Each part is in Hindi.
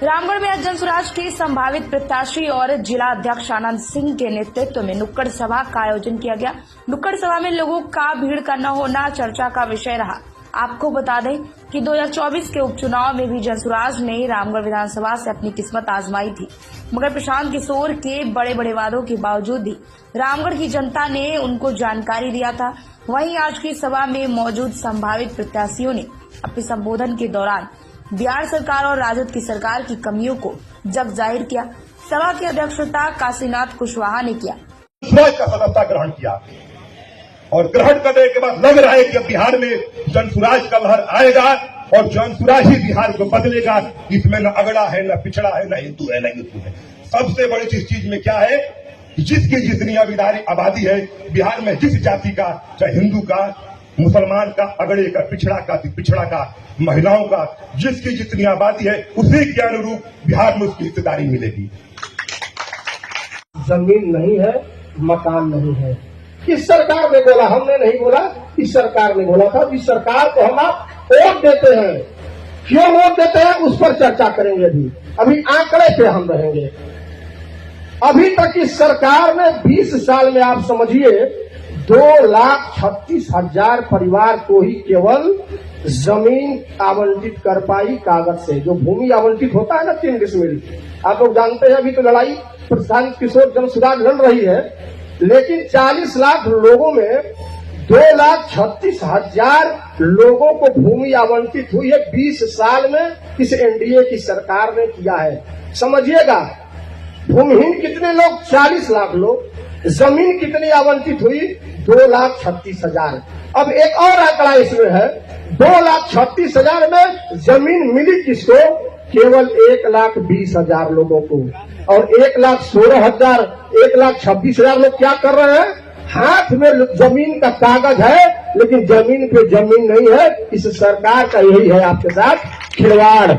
रामगढ़ में आज जनसुराज के संभावित प्रत्याशी और जिला अध्यक्ष आनंद सिंह के नेतृत्व में नुक्कड़ सभा का आयोजन किया गया। नुक्कड़ सभा में लोगों का भीड़ का न होना चर्चा का विषय रहा। आपको बता दें कि 2024 के उपचुनाव में भी जनसुराज ने रामगढ़ विधानसभा से अपनी किस्मत आजमाई थी, मगर प्रशांत किशोर के बड़े बड़े वादों के बावजूद भी रामगढ़ की जनता ने उनको जानकारी दिया था। वहीं आज की सभा में मौजूद संभावित प्रत्याशियों ने अपने संबोधन के दौरान बिहार सरकार और राजद की सरकार की कमियों को जग जाहिर किया। सभा की अध्यक्षता काशीनाथ कुशवाहा ने किया। जनसुराज का सदस्यता ग्रहण किया और ग्रहण करने के बाद लग रहा है कि बिहार में जनसुराज का लहर आएगा और जनसुराज ही बिहार को बदलेगा। इसमें न अगड़ा है, न पिछड़ा है, न हिंदू है, न हिंदू है। सबसे बड़ी चीज में क्या है कि जिसकी जितनी आबादी है बिहार में, जिस जाति का, चाहे हिंदू का, मुसलमान का, अगड़े का, पिछड़ा का, महिलाओं का, जिसकी जितनी आबादी है उसी के अनुरूप बिहार में उसकी हिस्सेदारी मिलेगी। जमीन नहीं है, मकान नहीं है। इस सरकार ने बोला, हमने नहीं बोला, इस सरकार ने बोला था। इस सरकार को हम आप वोट देते हैं, क्यों वोट देते हैं उस पर चर्चा करेंगे। अभी आंकड़े पे हम रहेंगे। अभी तक इस सरकार ने 20 साल में आप समझिए 2,36,000 परिवार को ही केवल जमीन आवंटित कर पाई कागज से। जो भूमि आवंटित होता है ना 3 डिसमिल, आप लोग जानते हैं। अभी तो लड़ाई प्रशांत किशोर जनसुराज लड़ रही है, लेकिन 40 लाख लोगों में 2,36,000 लोगों को भूमि आवंटित हुई है 20 साल में। इस एनडीए की सरकार ने किया है। समझिएगा, भूमिहीन कितने लोग? 40 लाख लोग। जमीन कितनी आवंटित हुई? 2,36,000। अब एक और आंकड़ा इसमें है, 2,36,000 में जमीन मिली किसको? केवल 1,20,000 लोगों को। और 1,16,000, 1,26,000 लोग क्या कर रहे हैं? हाथ में जमीन का कागज है, लेकिन जमीन पे जमीन नहीं है। इस सरकार का यही है आपके साथ खिलवाड़।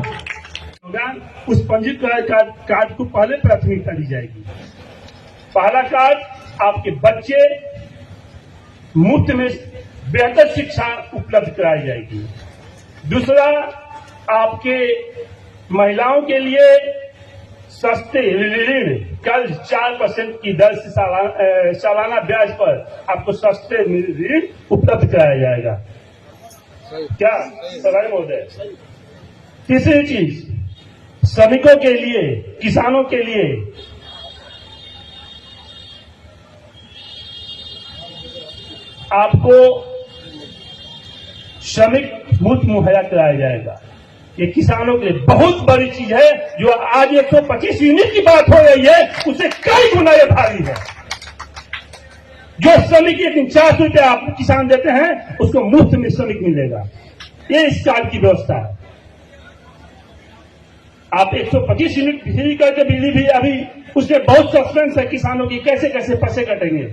उस पंजीकृत कार्ड को पहले प्राथमिकता दी जाएगी। पहला कार्ड, आपके बच्चे मुफ्त में बेहतर शिक्षा उपलब्ध कराई जाएगी। दूसरा, आपके महिलाओं के लिए सस्ते ऋण, कल 4% की दर से सालाना ब्याज पर आपको सस्ते ऋण उपलब्ध कराया जाएगा। क्या सवाल महोदय? तीसरी चीज, श्रमिकों के लिए, किसानों के लिए आपको श्रमिक मुफ्त मुहैया कराया जाएगा। ये किसानों के लिए बहुत बड़ी चीज है। जो आज 125 यूनिट की बात हो रही है, उससे कई गुना ये भारी है। जो श्रमिक 400 रुपये आप किसान देते हैं, उसको मुफ्त में श्रमिक मिलेगा। ये इस कार्ड की व्यवस्था है। आप 125 यूनिट बिजली करके बिजली भी अभी उससे बहुत सस्पेंस है। किसानों की कैसे कैसे पैसे कटेंगे,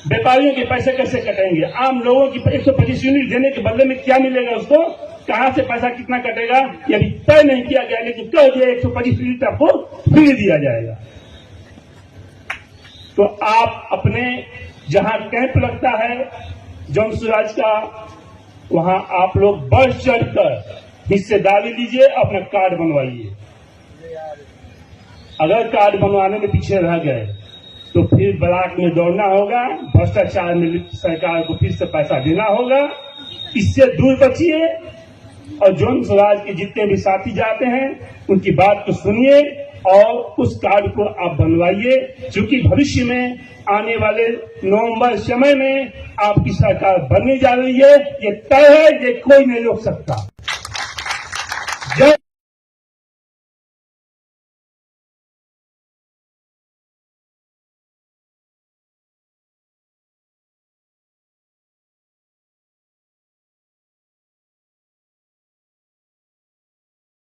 व्यापारियों के पैसे कैसे कटेंगे, आम लोगों की 125 यूनिट देने के बदले में क्या मिलेगा, उसको कहां से पैसा कितना कटेगा, ये अभी तय नहीं किया गया। लेकिन कह दिया 125 यूनिट आपको फ्री दिया जाएगा। तो आप अपने जहां कैंप लगता है जनसुराज का, वहां आप लोग बढ़ चढ़कर हिस्सेदारी लीजिए, अपना कार्ड बनवाइए। अगर कार्ड बनवाने में पीछे रह गए तो फिर ब्लॉक में दौड़ना होगा, भ्रष्टाचार में सरकार को फिर से पैसा देना होगा। इससे दूर बचिए और जनसुराज के जितने भी साथी जाते हैं उनकी बात को सुनिए और उस कार्ड को आप बनवाइए, क्योंकि भविष्य में आने वाले नवंबर समय में आपकी सरकार बनने जा रही है। ये तय है, ये कोई नहीं रोक सकता। जय